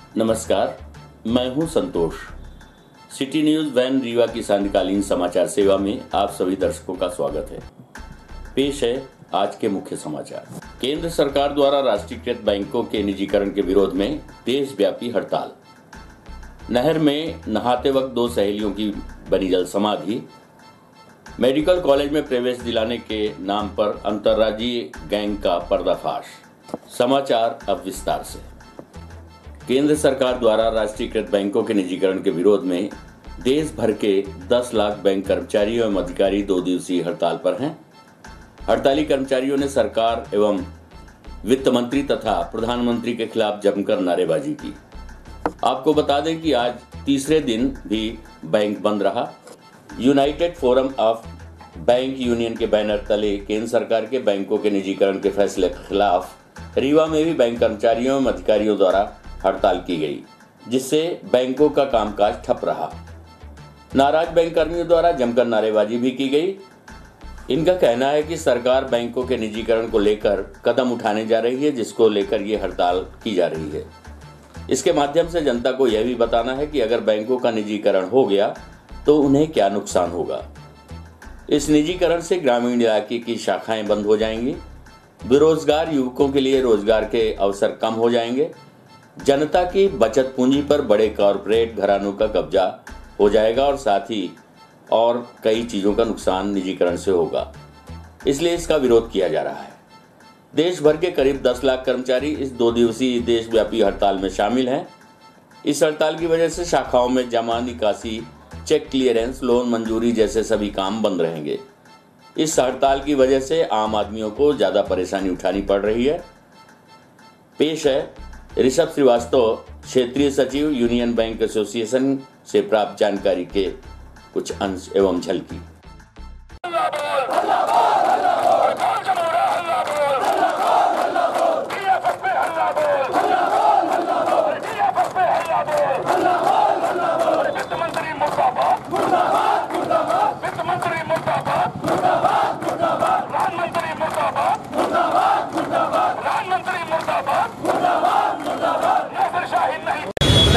नमस्कार, मैं हूं संतोष। सिटी न्यूज वैन रीवा की सांध्यकालीन समाचार सेवा में आप सभी दर्शकों का स्वागत है। पेश है आज के मुख्य समाचार। केंद्र सरकार द्वारा राष्ट्रीयकृत बैंकों के निजीकरण के विरोध में देशव्यापी हड़ताल। नहर में नहाते वक्त 2 सहेलियों की बनी जल समाधि। मेडिकल कॉलेज में प्रवेश दिलाने के नाम पर अंतर्राज्यीय गैंग का पर्दाफाश। समाचार अब विस्तार से। केंद्र सरकार द्वारा राष्ट्रीयकृत बैंकों के निजीकरण के विरोध में देश भर के 10 लाख बैंक कर्मचारी एवं अधिकारी 2 दिवसीय हड़ताल पर हैं। हड़ताली कर्मचारियों ने सरकार एवं वित्त मंत्री तथा प्रधानमंत्री के खिलाफ जमकर नारेबाजी की। आपको बता दें कि आज तीसरे दिन भी बैंक बंद रहा। United forum of bank union के बैनर तले केंद्र सरकार के बैंकों के निजीकरण के फैसले के खिलाफ रीवा में भी बैंक कर्मचारियों एवं अधिकारियों द्वारा हड़ताल की गई, जिससे बैंकों का कामकाज ठप रहा। नाराज बैंक कर्मियों द्वारा जमकर नारेबाजी भी की गई। इनका कहना है कि सरकार बैंकों के निजीकरण को लेकर कदम उठाने जा रही है, जिसको लेकर ये हड़ताल की जा रही है। इसके माध्यम से जनता को यह भी बताना है कि अगर बैंकों का निजीकरण हो गया तो उन्हें क्या नुकसान होगा। इस निजीकरण से ग्रामीण इलाके की शाखाएं बंद हो जाएंगी। बेरोजगार युवकों के लिए रोजगार के अवसर कम हो जाएंगे। जनता की बचत पूंजी पर बड़े कॉरपोरेट घरानों का कब्जा हो जाएगा और साथ ही और कई चीज़ों का नुकसान निजीकरण से होगा। इसलिए इसका विरोध किया जा रहा है। देश भर के करीब 10 लाख कर्मचारी इस 2 दिवसीय देशव्यापी हड़ताल में शामिल हैं। इस हड़ताल की वजह से शाखाओं में जमा, निकासी, चेक क्लियरेंस, लोन मंजूरी जैसे सभी काम बंद रहेंगे। इस हड़ताल की वजह से आम आदमियों को ज़्यादा परेशानी उठानी पड़ रही है। पेश है ऋषभ श्रीवास्तव, क्षेत्रीय सचिव, यूनियन बैंक एसोसिएशन से प्राप्त जानकारी के कुछ अंश एवं झलकी।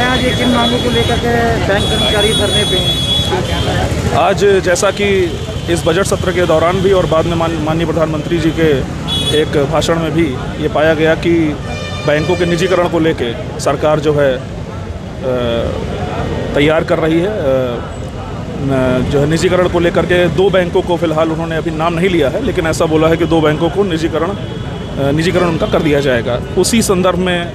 आज ये किन मांगों को लेकर के बैंक कर्मचारी धरने पे हैं? आज जैसा कि इस बजट सत्र के दौरान भी और बाद में माननीय प्रधानमंत्री जी के एक भाषण में भी ये पाया गया कि बैंकों के निजीकरण को लेके सरकार जो है तैयार कर रही है। जो है निजीकरण को लेकर के 2 बैंकों को फिलहाल उन्होंने अभी नाम नहीं लिया है, लेकिन ऐसा बोला है कि 2 बैंकों को निजीकरण उनका कर दिया जाएगा। उसी संदर्भ में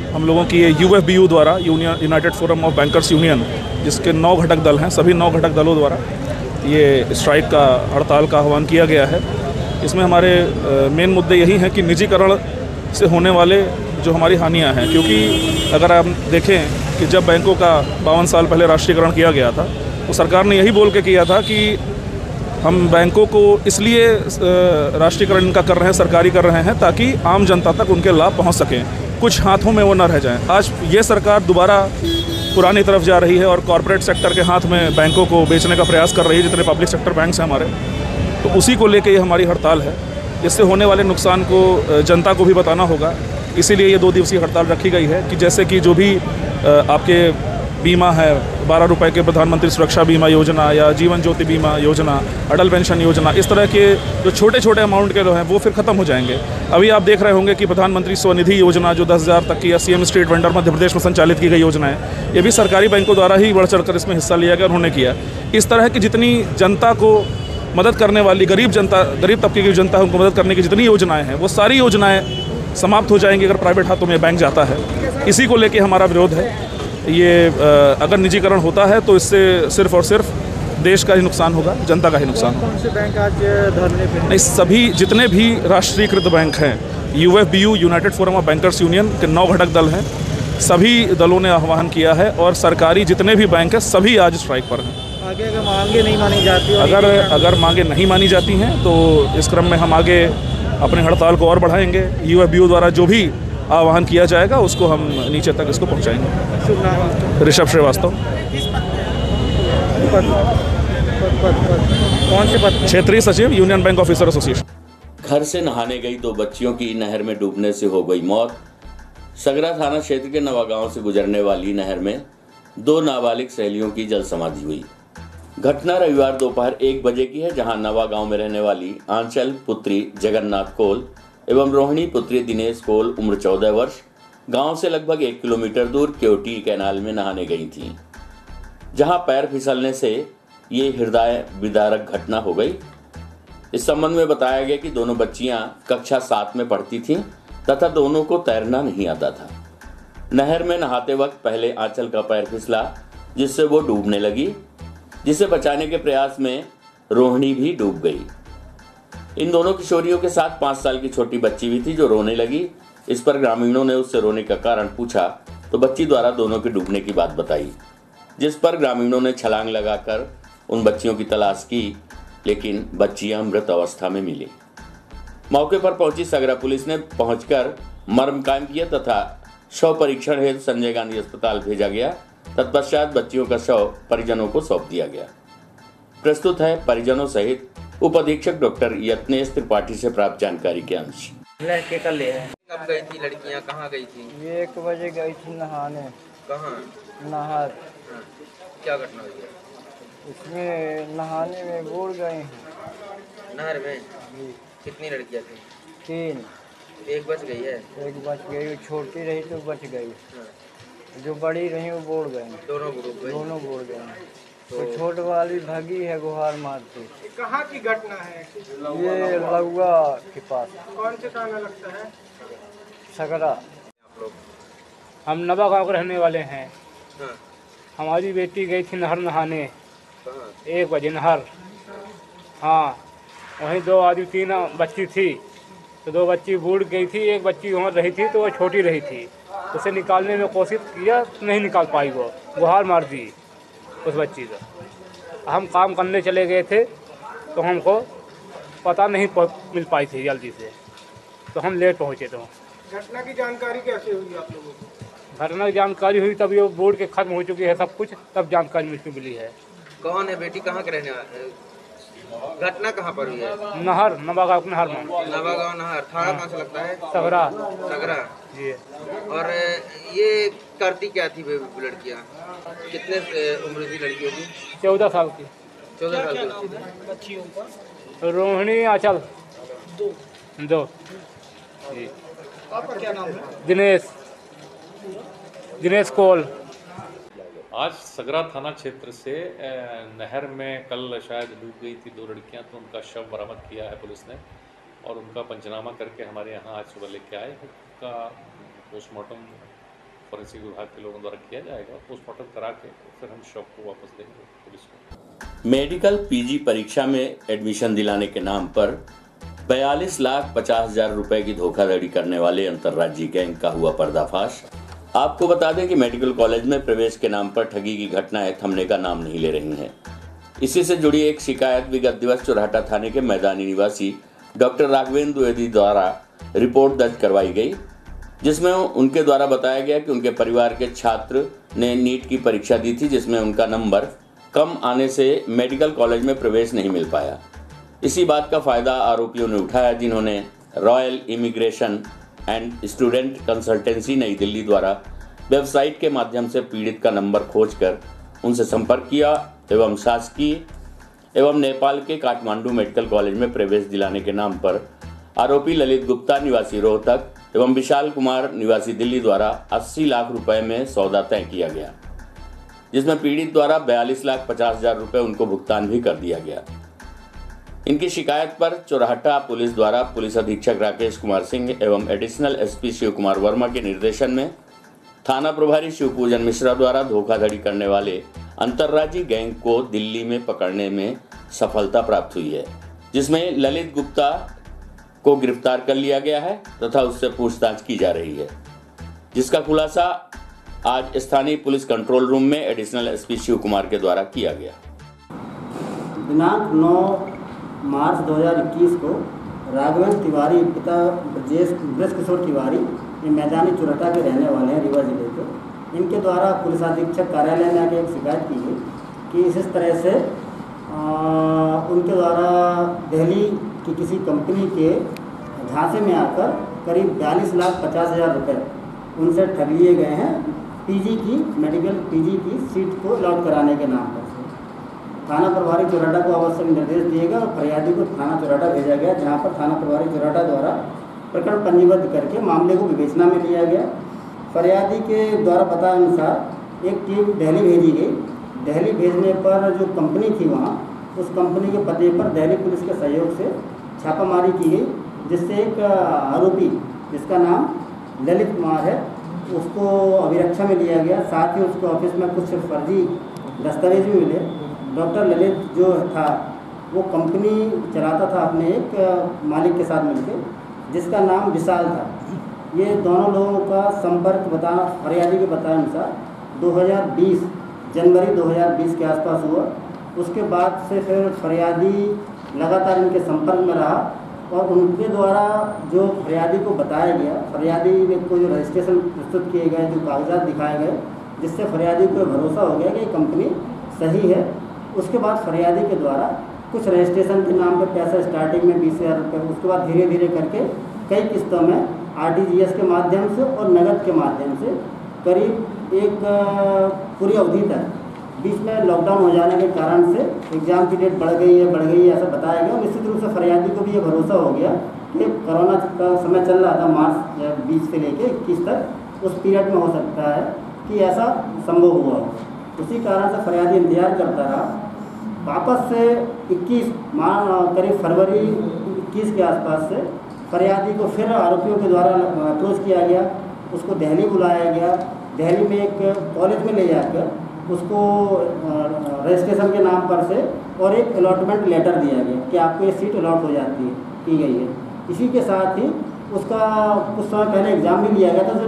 हम लोगों की ये यूएफबीयू द्वारा, United forum of bankers union, जिसके 9 घटक दल हैं, सभी 9 घटक दलों द्वारा ये स्ट्राइक का, हड़ताल का आह्वान किया गया है। इसमें हमारे मेन मुद्दे यही हैं कि निजीकरण से होने वाले जो हमारी हानियां हैं, क्योंकि अगर आप देखें कि जब बैंकों का 52 साल पहले राष्ट्रीयकरण किया गया था तो सरकार ने यही बोल के किया था कि हम बैंकों को इसलिए राष्ट्रीयकरण इनका कर रहे हैं, सरकारी कर रहे हैं, ताकि आम जनता तक उनके लाभ पहुँच सकें, कुछ हाथों में वो न रह जाएं। आज ये सरकार दोबारा पुरानी तरफ जा रही है और कॉरपोरेट सेक्टर के हाथ में बैंकों को बेचने का प्रयास कर रही है, जितने पब्लिक सेक्टर बैंक्स हैं हमारे। तो उसी को लेके ये हमारी हड़ताल है। इससे होने वाले नुकसान को जनता को भी बताना होगा, इसीलिए ये 2 दिवसीय हड़ताल रखी गई है। कि जैसे कि जो भी आपके बीमा है, 12 रुपये के प्रधानमंत्री सुरक्षा बीमा योजना या जीवन ज्योति बीमा योजना, अटल पेंशन योजना, इस तरह के जो छोटे छोटे अमाउंट के जो हैं वो फिर ख़त्म हो जाएंगे। अभी आप देख रहे होंगे कि प्रधानमंत्री स्वनिधि योजना जो 10,000 तक की, या CM street vendor Madhya Pradesh में संचालित की गई योजना है, ये भी सरकारी बैंकों द्वारा ही बढ़ चढ़कर इसमें हिस्सा लिया गया, उन्होंने किया। इस तरह की जितनी जनता को मदद करने वाली, गरीब तबके की जनता है उनको मदद करने की जितनी योजनाएँ हैं, वो सारी योजनाएँ समाप्त हो जाएंगी अगर प्राइवेट हाथों में बैंक जाता है। इसी को लेकर हमारा विरोध है। ये अगर निजीकरण होता है तो इससे सिर्फ और सिर्फ देश का ही नुकसान होगा, जनता का ही नुकसान होगा। कौन से बैंक आज धरने पे? नहीं, सभी जितने भी राष्ट्रीयकृत बैंक हैं, UFBU, United forum of bankers union के 9 घटक दल हैं, सभी दलों ने आह्वान किया है और सरकारी जितने भी बैंक हैं सभी आज स्ट्राइक पर हैं। आगे अगर मांगे नहीं मानी जाती, अगर मांगे नहीं मानी जाती हैं तो इस क्रम में हम आगे अपने हड़ताल को और बढ़ाएंगे। यूएफबीयू द्वारा जो भी आह्वान किया जाएगा उसको हम नीचे तक इसको पहुंचाएंगे। शुभ नाम? ऋषभ श्रीवास्तव। कौन से पद? क्षेत्रीय सचिव, यूनियन बैंक ऑफिसर एसोसिएशन। घर से नहाने गई 2 बच्चियों की नहर में डूबने से हो गई मौत। सगरा थाना क्षेत्र के नवागांव से गुजरने वाली नहर में 2 नाबालिग सहेलियों की जल समाधि हुई। घटना रविवार दोपहर 1 बजे की है, जहां नवागांव में रहने वाली आंचल पुत्री जगन्नाथ कोल एवं रोहिणी पुत्री दिनेश कोल उम्र 14 वर्ष गांव से लगभग 1 किलोमीटर दूर केवटी कैनाल में नहाने गई थीं, जहां पैर फिसलने से ये हृदय विदारक घटना हो गई। इस संबंध में बताया गया कि दोनों बच्चियां कक्षा 7 में पढ़ती थीं तथा दोनों को तैरना नहीं आता था। नहर में नहाते वक्त पहले आंचल का पैर फिसला, जिससे वो डूबने लगी, जिसे बचाने के प्रयास में रोहिणी भी डूब गई। इन दोनों किशोरियों के साथ 5 साल की छोटी बच्ची भी थी जो रोने लगी। इस पर ग्रामीणों ने उससे रोने का कारण पूछा तो बच्ची द्वारा दोनों के डूबने की बात बताई, जिस पर ग्रामीणों ने छलांग लगाकर उन बच्चियों की तलाश की, लेकिन बच्चियां मृत अवस्था में मिली। मौके पर पहुंची सगरा पुलिस ने पहुंचकर मर्म कायम किया तथा शव परीक्षण हेतु संजय गांधी अस्पताल भेजा गया। तत्पश्चात बच्चियों का शव परिजनों को सौंप दिया गया। प्रस्तुत है परिजनों सहित उप अधीक्षक डॉक्टर यत्नेश त्रिपाठी से प्राप्त जानकारी के अंश। लड़के का ले है। कब गई थी लड़कियां, कहाँ गई थी? ये 1 बजे गई थी नहाने। कहाँ? नहर। क्या घटना हुई है? इसमें नहाने में बूढ़ गए हैं। नहर में? कितनी लड़कियां थी? 3। एक बच गई है? एक बच गई, वो छोटी रही तो बच गई। जो बड़ी रही वो बूढ़ गई। दोनों डूब गई? दोनों बूढ़ गए। तो छोट वाली भगी है गुहार मारती। कहाँ की घटना है? ये लउआ के पास। कौन से थाना लगता है? सगरा। हम नवागांव के रहने वाले हैं। हाँ। हमारी बेटी गई थी नहर नहाने। कहाँ? 1 बजे नहर। हाँ, वहीं 2 आदमी 3 बच्ची थी, तो 2 बच्ची बूढ़ गई थी, 1 बच्ची वहाँ रही थी तो वो छोटी रही थी। उसे निकालने में कोशिश किया, नहीं निकाल पाई, वो गुहार मार दी उस बच्ची को। हम काम करने चले गए थे तो हमको पता नहीं मिल पाई थी जल्दी से, तो हम लेट पहुँचे। तो घटना की जानकारी कैसे हुई आप लोगों को? घटना की जानकारी हुई तब ये बोर्ड के खत्म हो चुकी है सब कुछ, तब जानकारी मुझको मिली है। कौन है बेटी, कहाँ के रहने वाले? घटना कहाँ पर हुई है? नहर, नवागांव नहर में। नवागांव नहर। थाना कहाँ से लगता है? सगरा। सगरा जी। और ये करती क्या थी लड़कियाँ? कितने उम्र थी लड़कियों की? 14 साल की। 14 साल की बच्चियों का? रोहिणी आंचल 2। जी। आपका क्या नाम है? दिनेश कोल। आज सगरा थाना क्षेत्र से नहर में कल शायद डूब गई थी 2 लड़कियां, तो उनका शव बरामद किया है पुलिस ने और उनका पंचनामा करके हमारे यहाँ आज सुबह लेके आए। उनका पोस्टमार्टम फॉरेंसिक विभाग के लोगों द्वारा किया जाएगा। पोस्टमार्टम करा के फिर हम शव को वापस देंगे पुलिस को। मेडिकल पीजी परीक्षा में एडमिशन दिलाने के नाम पर 42,50,000 रुपए की धोखाधड़ी करने वाले अंतर्राज्यीय गैंग का हुआ पर्दाफाश। आपको बता दें कि मेडिकल कॉलेज में प्रवेश के नाम पर ठगी की घटनाएं थमने का नाम नहीं ले रही हैं। इसी से जुड़ी एक शिकायत विगत दिवस चौराहा थाने के मैदानी निवासी डॉक्टर राघवेंद्र द्विवेदी द्वारा रिपोर्ट दर्ज करवाई गई, जिसमें उनके द्वारा बताया गया कि उनके परिवार के छात्र ने नीट की परीक्षा दी थी, जिसमें उनका नंबर कम आने से मेडिकल कॉलेज में प्रवेश नहीं मिल पाया। इसी बात का फायदा आरोपियों ने उठाया, जिन्होंने royal immigration and student consultancy नई दिल्ली द्वारा वेबसाइट के माध्यम से पीड़ित का नंबर खोजकर उनसे संपर्क किया एवं शासकीय एवं नेपाल के काठमांडू मेडिकल कॉलेज में प्रवेश दिलाने के नाम पर आरोपी ललित गुप्ता निवासी रोहतक एवं विशाल कुमार निवासी दिल्ली द्वारा 80 लाख रुपए में सौदा तय किया गया, जिसमें पीड़ित द्वारा 42,50,000 रुपए उनको भुगतान भी कर दिया गया। इनकी शिकायत पर चौराहा पुलिस द्वारा पुलिस अधीक्षक राकेश कुमार सिंह एवं एडिशनल एसपी शिव कुमार वर्मा के निर्देशन में थाना प्रभारी शिवपूजन मिश्रा द्वारा धोखाधड़ी करने वाले अंतर्राज्यीय गैंग को दिल्ली में पकड़ने में सफलता प्राप्त हुई है, जिसमें ललित गुप्ता को गिरफ्तार कर लिया गया है तथा उससे पूछताछ की जा रही है, जिसका खुलासा आज स्थानीय पुलिस कंट्रोल रूम में एडिशनल एसपी शिव कुमार के द्वारा किया गया। दिनांक 9 मार्च 2021 को राघवेंद्र तिवारी पिता ब्रज किशोर तिवारी ये मैदानी चौराहा के रहने वाले हैं, रीवा जिले के। इनके द्वारा पुलिस अधीक्षक कार्यालय में आके एक शिकायत की गई कि इस तरह से उनके द्वारा दिल्ली की किसी कंपनी के झांसे में आकर करीब 42,50,000 रुपये उनसे ठग लिए गए हैं पीजी की मेडिकल पीजी की सीट को अलॉट कराने के नाम पर। थाना प्रभारी चोराटा को आवश्यक निर्देश दिए गए और फरियादी को थाना चोराटा भेजा गया, जहां पर थाना प्रभारी चोराटा द्वारा प्रकरण पंजीबद्ध करके मामले को विवेचना में लिया गया। फरियादी के द्वारा बताए अनुसार एक टीम दिल्ली भेजी गई। दिल्ली भेजने पर जो कंपनी थी वहाँ, उस कंपनी के पते पर दिल्ली पुलिस के सहयोग से छापामारी की गई, जिससे एक आरोपी जिसका नाम ललित कुमार है उसको अभिरक्षा में लिया गया। साथ ही उसके ऑफिस में कुछ फर्जी दस्तावेज भी मिले। डॉक्टर ललित जो था वो कंपनी चलाता था अपने एक मालिक के साथ मिलकर, जिसका नाम विशाल था। ये दोनों लोगों का संपर्क बताना फरियादी के बताए अनुसार 2020 जनवरी 2020 के आसपास हुआ। उसके बाद से फिर फरियादी लगातार इनके संपर्क में रहा और उनके द्वारा जो फरियादी को बताया गया, फरियादी को जो रजिस्ट्रेशन प्रस्तुत किए गए, जो कागजात दिखाए गए, जिससे फरियादी को भरोसा हो गया कि कंपनी सही है। उसके बाद फरियादी के द्वारा कुछ रजिस्ट्रेशन के नाम पर पैसा स्टार्टिंग में 20,000 रुपये, उसके बाद धीरे धीरे करके कई किस्तों में RTGS के माध्यम से और नगद के माध्यम से करीब एक पूरी अवधि तक, बीच में लॉकडाउन हो जाने के कारण से एग्ज़ाम की डेट बढ़ गई है ऐसा बताया गया। निश्चित रूप से फरियादी को भी ये भरोसा हो गया कि कोरोना का समय चल रहा था, मार्च 20 से लेकर 21 तक, उस पीरियड में हो सकता है कि ऐसा संभव हुआ। उसी कारण से फरियादी इंतजार करता रहा। वापस से 21 करीब फरवरी 21 के आसपास से फरियादी को फिर आरोपियों के द्वारा अप्रोच किया गया। उसको दिल्ली बुलाया गया। दिल्ली में एक कॉलेज में ले जाकर उसको रजिस्ट्रेशन के नाम पर से और एक अलॉटमेंट लेटर दिया गया कि आपको ये सीट अलॉट हो जाती है, की गई है। इसी के साथ ही उसका कुछ समय पहले एग्ज़ाम भी लिया गया था, जो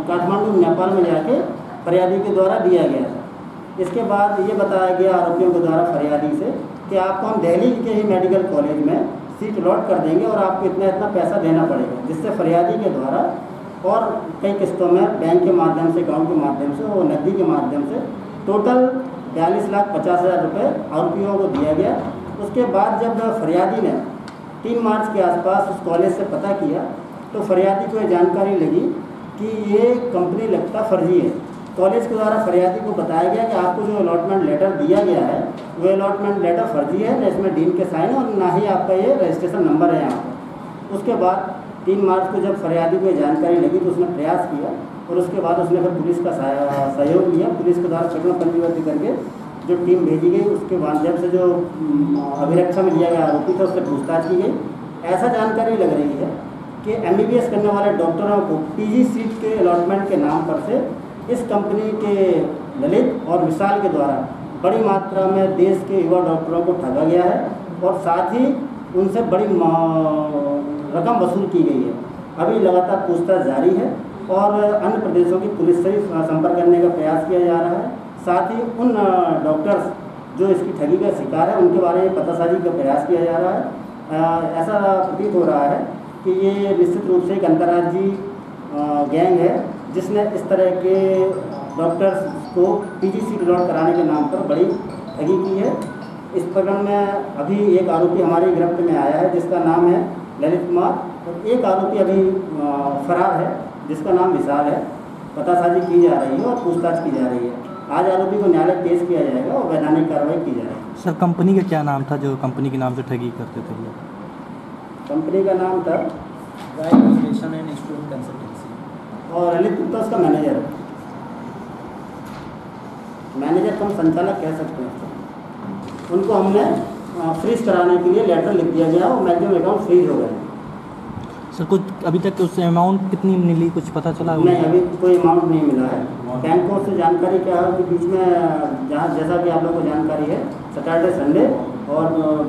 काठमांडू नेपाल में जाके फरियादी के द्वारा दिया गया था। इसके बाद ये बताया गया आरोपियों के द्वारा फरियादी से कि आपको हम दिल्ली के ही मेडिकल कॉलेज में सीट अलॉट कर देंगे और आपको इतना पैसा देना पड़ेगा, जिससे फरियादी के द्वारा और कई किस्तों में बैंक के माध्यम से, अकाउंट के माध्यम से और नकदी के माध्यम से टोटल 42,50,000 रुपये आरोपियों को दिया गया। उसके बाद जब फरियादी ने 3 मार्च के आसपास उस कॉलेज से पता किया तो फरियादी को ये जानकारी लगी कि ये कंपनी लगता फर्जी है। कॉलेज के द्वारा फरियादी को बताया गया कि आपको जो अलॉटमेंट लेटर दिया गया है वो अलॉटमेंट लेटर फर्जी है, न इसमें डीन के साइन और ना ही आपका ये रजिस्ट्रेशन नंबर है यहाँ पर। उसके बाद 3 मार्च को जब फरियादी को जानकारी लगी तो उसने प्रयास किया और उसके बाद उसने फिर पुलिस का सहयोग लिया। पुलिस के द्वारा प्रकरण पंजीबद्ध करके जो टीम भेजी गई, उसके माध्यम से जो अभिरक्षा में लिया गया आरोपी था उससे पूछताछ की गई। ऐसा जानकारी लग रही है कि MBBS करने वाले डॉक्टरों को PG सीट के अलॉटमेंट के नाम पर से इस कंपनी के ललित और विशाल के द्वारा बड़ी मात्रा में देश के युवा डॉक्टरों को ठगा गया है और साथ ही उनसे बड़ी रकम वसूल की गई है। अभी लगातार पूछताछ जारी है और अन्य प्रदेशों की पुलिस से संपर्क करने का प्रयास किया जा रहा है। साथ ही उन डॉक्टर्स जो इसकी ठगी का शिकार है उनके बारे में पतासाजी का प्रयास किया जा रहा है। ऐसा प्रतीत हो रहा है कि ये निश्चित रूप से एक अंतर्राज्यीय गैंग है जिसने इस तरह के डॉक्टर्स को PG सीट अलॉट कराने के नाम पर बड़ी ठगी की है। इस प्रकरण में अभी एक आरोपी हमारी गिरफ्त में आया है जिसका नाम है ललित कुमार और एक आरोपी अभी फरार है जिसका नाम विशाल है। पतासाजी की जा रही है और पूछताछ की जा रही है। आज आरोपी को न्यायालय पेश किया जाएगा और वैधानिक कार्रवाई की जाएगी। सर, कंपनी का क्या नाम था जो कंपनी के नाम से ठगी करते थे लोग? कंपनी का नाम था एजुकेशन एंड स्टूडेंट कंसल्टेंसी और ललित गुप्ता उसका मैनेजर है। मैनेजर को हम संचालक कह सकते हैं। उनको हमने फ्रीज कराने के लिए लेटर लिख दिया गया और मैक्सिमम अकाउंट फ्रीज हो गए। सर, कुछ अभी तक उससे अमाउंट कितनी मिली, कुछ पता चला? नहीं, अभी कोई अमाउंट नहीं मिला है। बैंकों से जानकारी क्या है कि बीच में जहाँ जैसा कि आप लोगों को जानकारी है सैटरडे संडे और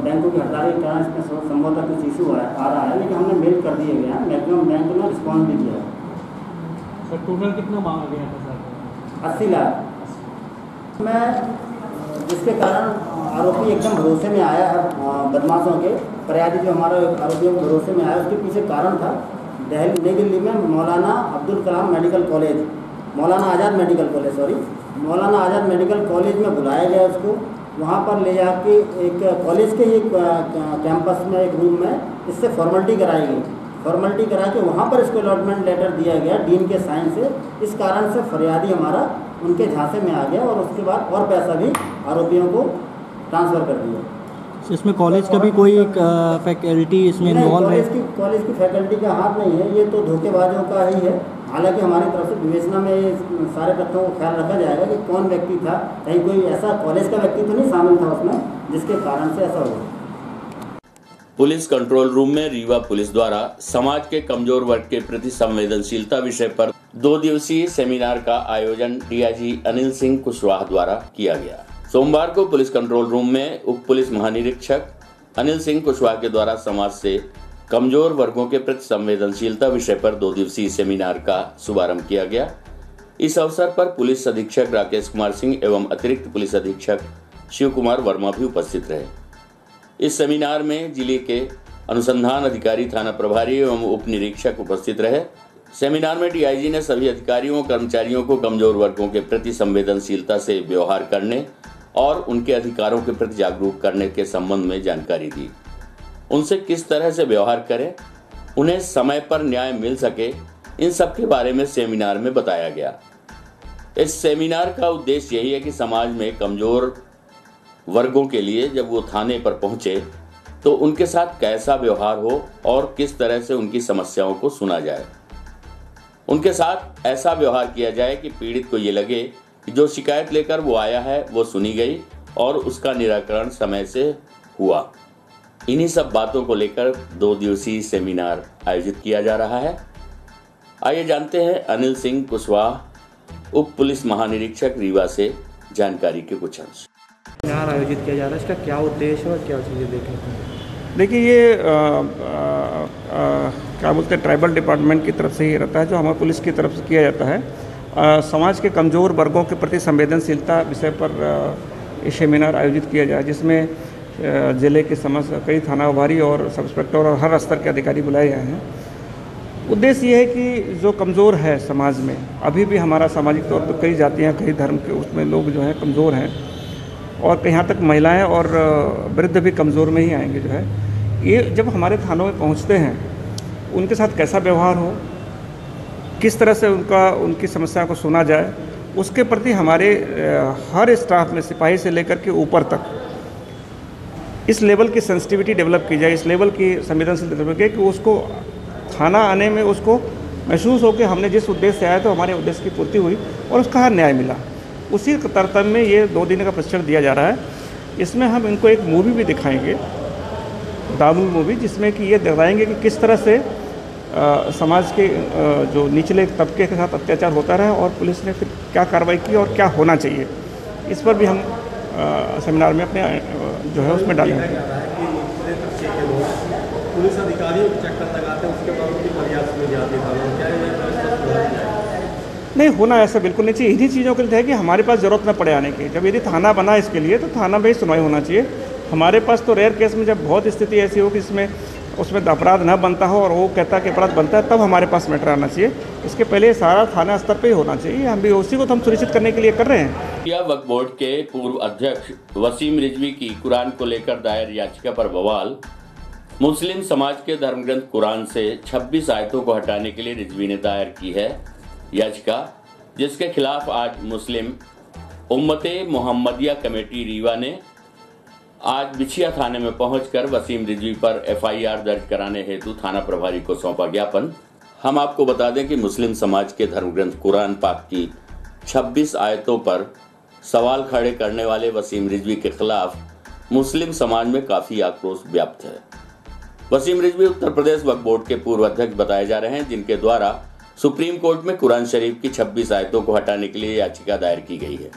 बैंकों की हड़ताल के कारण इसमें संभवतः कुछ इशू आ रहा है, लेकिन हमने मेल कर दिए गए हैं। मैक्सिमम बैंक ने रिस्पॉन्स भी किया है। सर, टोटल कितना मांगा गया था सर? 80 लाख में, जिसके कारण आरोपी एकदम भरोसे में आया है बदमाशों के। फरियादी जो हमारा आरोपियों के भरोसे में आया उसके पीछे कारण था नई दिल्ली में मौलाना अब्दुल कलाम मेडिकल कॉलेज, मौलाना आज़ाद मेडिकल कॉलेज में बुलाया गया उसको। वहाँ पर ले जाके एक कॉलेज के एक कैंपस में एक रूम में इससे फॉर्मेलिटी कराई गई। फॉर्मेलिटी करा के वहाँ पर इसको अलॉटमेंट लेटर दिया गया डीन के साइन से। इस कारण से फरियादी हमारा उनके झांसे में आ गया और उसके बाद और पैसा भी आरोपियों को ट्रांसफ़र कर दिया। इसमें कॉलेज का भी कोई फैकल्टी इसमें इन्वॉल्व है? कॉलेज की फैकल्टी का हाथ नहीं है, ये तो धोखेबाजों का ही है। हालांकि हमारी तरफ से विवेचना में सारे तथ्यों को ख्याल रखा जाएगा कि कौन व्यक्ति था, कहीं कोई ऐसा कॉलेज का व्यक्ति तो नहीं शामिल था उसमें जिसके कारण से ऐसा हुआ। पुलिस कंट्रोल रूम में रीवा पुलिस द्वारा समाज के कमजोर वर्ग के प्रति संवेदनशीलता विषय पर 2 दिवसीय सेमिनार का आयोजन डीआईजी अनिल सिंह कुशवाहा द्वारा किया गया। सोमवार को पुलिस कंट्रोल रूम में उप पुलिस महानिरीक्षक अनिल सिंह कुशवाहा के द्वारा समाज से कमजोर वर्गों के प्रति संवेदनशीलता विषय पर 2 दिवसीय सेमिनार का शुभारंभ किया गया। इस अवसर पर पुलिस अधीक्षक राकेश कुमार सिंह एवं अतिरिक्त पुलिस अधीक्षक शिव कुमार वर्मा भी उपस्थित रहे। इस सेमिनार में जिले के अनुसंधान अधिकारी, थाना प्रभारी एवं उप निरीक्षक उपस्थित रहे। सेमिनार में डीआईजी ने सभी अधिकारियों और कर्मचारियों को कमजोर वर्गों के प्रति संवेदनशीलता से व्यवहार करने और उनके अधिकारों के प्रति जागरूक करने के संबंध में जानकारी दी। उनसे किस तरह से व्यवहार करें, उन्हें समय पर न्याय मिल सके, इन सब के बारे में सेमिनार में बताया गया। इस सेमिनार का उद्देश्य यही है कि समाज में कमजोर वर्गों के लिए जब वो थाने पर पहुंचे तो उनके साथ कैसा व्यवहार हो और किस तरह से उनकी समस्याओं को सुना जाए। उनके साथ ऐसा व्यवहार किया जाए कि पीड़ित को ये लगे कि जो शिकायत लेकर वो आया है वो सुनी गई और उसका निराकरण समय से हुआ। इन्हीं सब बातों को लेकर 2 दिवसीय सेमिनार आयोजित किया जा रहा है। आइए जानते हैं अनिल सिंह कुशवाहा, उप पुलिस महानिरीक्षक रीवा से जानकारी के कुछ अंश। सेमिनार आयोजित किया जा रहा है, इसका क्या उद्देश्य और क्या चीज़ें देखने को? देखिए, ये क्या बोलते हैं, ट्राइबल डिपार्टमेंट की तरफ से ही रहता है, जो हमारे पुलिस की तरफ से किया जाता है। समाज के कमज़ोर वर्गों के प्रति संवेदनशीलता विषय पर ये सेमिनार आयोजित किया जाए, जिसमें ज़िले के समस्त कई थाना प्रभारी और सब इंस्पेक्टर और हर स्तर के अधिकारी बुलाए गए हैं। उद्देश्य ये है कि जो कमज़ोर है समाज में, अभी भी हमारा सामाजिक तौर पर कई जातियाँ, कई धर्म के उसमें लोग जो हैं कमज़ोर हैं, और यहाँ तक महिलाएं और वृद्ध भी कमज़ोर में ही आएंगे। जो है ये जब हमारे थानों में पहुँचते हैं, उनके साथ कैसा व्यवहार हो, किस तरह से उनकी समस्या को सुना जाए, उसके प्रति हमारे हर स्टाफ में सिपाही से लेकर के ऊपर तक इस लेवल की सेंसिटिविटी डेवलप की जाए, इस लेवल की संवेदनशीलता डेवलप की कि उसको थाना आने में उसको महसूस हो कि हमने जिस उद्देश्य से आया तो हमारे उद्देश्य की पूर्ति हुई और उसका हर न्याय मिला। उसी तरतब में ये 2 दिन का प्रशिक्षण दिया जा रहा है। इसमें हम इनको एक मूवी भी दिखाएंगे, दामू मूवी, जिसमें कि ये दिखाएंगे कि किस तरह से समाज के जो निचले तबके के साथ अत्याचार होता रहा और पुलिस ने फिर क्या कार्रवाई की और क्या होना चाहिए, इस पर भी हम सेमिनार में अपने जो है उसमें डालेंगे। पुलिस अधिकारियों को चक्कर लगाते हैं, उसके बाद उनकी फरियाद सुनी जाती है। नहीं होना ऐसा बिल्कुल नहीं चाहिए। इन्हीं चीज़ों के लिए है कि हमारे पास ज़रूरत न पड़े आने की। जब यदि थाना बना इसके लिए तो थाना में ही सुनवाई होना चाहिए। हमारे पास तो रेयर केस में जब बहुत स्थिति ऐसी हो कि उसमें अपराध न बनता हो और वो कहता है कि अपराध बनता है, तब हमारे पास मैटर आना चाहिए। इसके पहले सारा थाना स्तर पे ही होना चाहिए। हम भी उसी को तो हम सुनिश्चित करने के लिए कर रहे हैं। वक्फ बोर्ड के पूर्व अध्यक्ष वसीम रिजवी की कुरान को लेकर दायर याचिका पर बवाल। मुस्लिम समाज के धर्मग्रंथ कुरान से 26 आयतों को हटाने के लिए रिजवी ने दायर की है याचिका, जिसके खिलाफ आज मुस्लिम उम्मते मोहम्मदिया कमेटी रीवा ने आज बिछिया थाने में पहुंचकर वसीम रिजवी पर एफआईआर दर्ज कराने हेतु थाना प्रभारी को सौंपा ज्ञापन। हम आपको बता दें कि मुस्लिम समाज के धर्मग्रंथ कुरान पाक की 26 आयतों पर सवाल खड़े करने वाले वसीम रिजवी के खिलाफ मुस्लिम समाज में काफी आक्रोश व्याप्त है। वसीम रिजवी उत्तर प्रदेश वक्फ बोर्ड के पूर्व अध्यक्ष बताए जा रहे हैं, जिनके द्वारा सुप्रीम कोर्ट में कुरान शरीफ की 26 आयतों को हटाने के लिए याचिका दायर की गई है।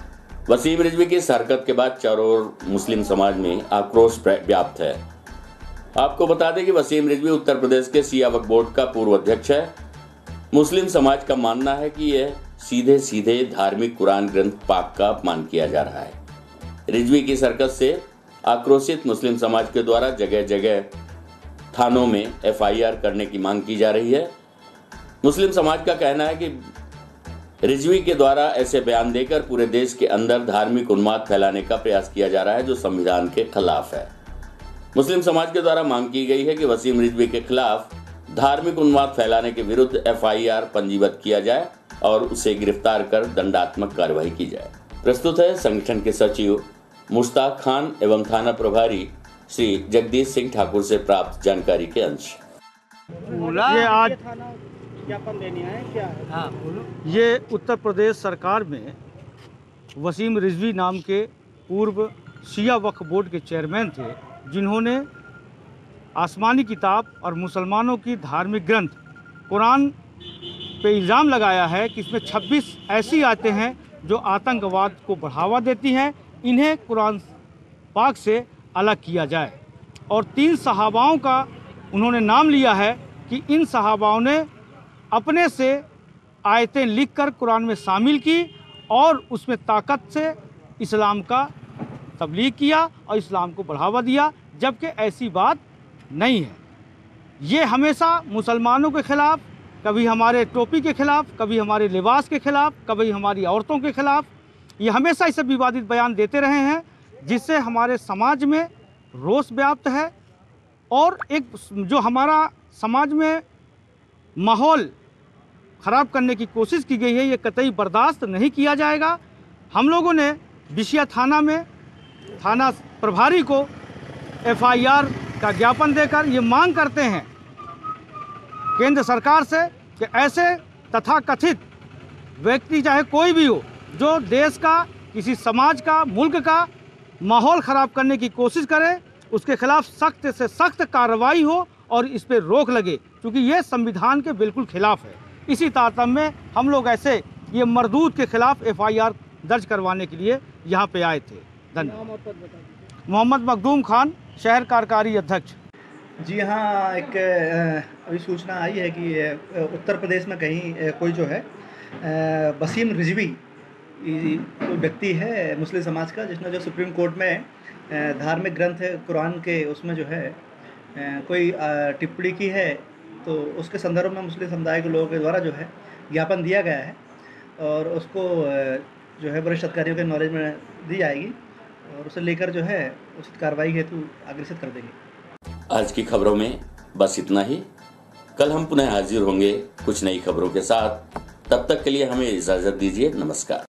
वसीम रिजवी की इस हरकत के बाद चारों ओर मुस्लिम समाज में आक्रोश व्याप्त है। आपको बता दें कि वसीम रिजवी उत्तर प्रदेश के शिया वक्फ बोर्ड का पूर्व अध्यक्ष है। मुस्लिम समाज का मानना है कि यह सीधे सीधे धार्मिक कुरान ग्रंथ पाक का अपमान किया जा रहा है। रिजवी की इस हरकत से आक्रोशित मुस्लिम समाज के द्वारा जगह जगह थानों में एफआईआर करने की मांग की जा रही है। मुस्लिम समाज का कहना है कि रिजवी के द्वारा ऐसे बयान देकर पूरे देश के अंदर धार्मिक उन्माद फैलाने का प्रयास किया जा रहा है, जो संविधान के खिलाफ है। मुस्लिम समाज के द्वारा मांग की गई है कि वसीम रिजवी के खिलाफ धार्मिक उन्माद फैलाने के विरुद्ध FIR पंजीबद्ध किया जाए और उसे गिरफ्तार कर दंडात्मक कार्रवाई की जाए। प्रस्तुत है संगठन के सचिव मुश्ताक खान एवं थाना प्रभारी श्री जगदीश सिंह ठाकुर से प्राप्त जानकारी के अंश। ये आज ज्ञापन देने आए क्या है? हाँ, बोलो। ये उत्तर प्रदेश सरकार में वसीम रिजवी नाम के पूर्व शिया वक्फ बोर्ड के चेयरमैन थे, जिन्होंने आसमानी किताब और मुसलमानों की धार्मिक ग्रंथ कुरान पे इल्ज़ाम लगाया है कि इसमें 26 ऐसी आयतें हैं जो आतंकवाद को बढ़ावा देती हैं, इन्हें कुरान पाक से अलग किया जाए। और 3 सहाबाओं का उन्होंने नाम लिया है कि इन सहाबाओं ने अपने से आयतें लिखकर कुरान में शामिल की और उसमें ताकत से इस्लाम का तबलीग किया और इस्लाम को बढ़ावा दिया, जबकि ऐसी बात नहीं है। ये हमेशा मुसलमानों के ख़िलाफ़, कभी हमारे टोपी के ख़िलाफ़, कभी हमारे लिबास के ख़िलाफ़, कभी हमारी औरतों के ख़िलाफ़, ये हमेशा इसे विवादित बयान देते रहे हैं, जिससे हमारे समाज में रोष व्याप्त है और एक जो हमारा समाज में माहौल ख़राब करने की कोशिश की गई है, ये कतई बर्दाश्त नहीं किया जाएगा। हम लोगों ने बिशिया थाना में थाना प्रभारी को FIR का ज्ञापन देकर ये मांग करते हैं केंद्र सरकार से कि ऐसे तथाकथित व्यक्ति, चाहे कोई भी हो, जो देश का, किसी समाज का, मुल्क का माहौल ख़राब करने की कोशिश करे, उसके खिलाफ सख्त से सख्त कार्रवाई हो और इस पर रोक लगे, क्योंकि ये संविधान के बिल्कुल खिलाफ है। इसी तारतम्य में हम लोग ऐसे ये मरदूद के खिलाफ FIR दर्ज करवाने के लिए यहाँ पे आए थे। धन्यवाद। मोहम्मद मखदूम खान, शहर कार्यकारी अध्यक्ष। जी हाँ, एक अभी सूचना आई है कि उत्तर प्रदेश में कहीं कोई जो है वसीम रिजवी कोई व्यक्ति है मुस्लिम समाज का, जिसने जो सुप्रीम कोर्ट में धार्मिक ग्रंथ कुरान के उसमें जो है कोई टिप्पणी की है, तो उसके संदर्भ में मुस्लिम समुदाय के लोगों के द्वारा जो है ज्ञापन दिया गया है और उसको जो है वरिष्ठ अधिकारियों के नॉलेज में दी जाएगी और उसे लेकर जो है उचित कार्रवाई हेतु अग्रेसित कर देंगे। आज की खबरों में बस इतना ही। कल हम पुनः हाजिर होंगे कुछ नई खबरों के साथ। तब तक के लिए हमें इजाजत दीजिए। नमस्कार।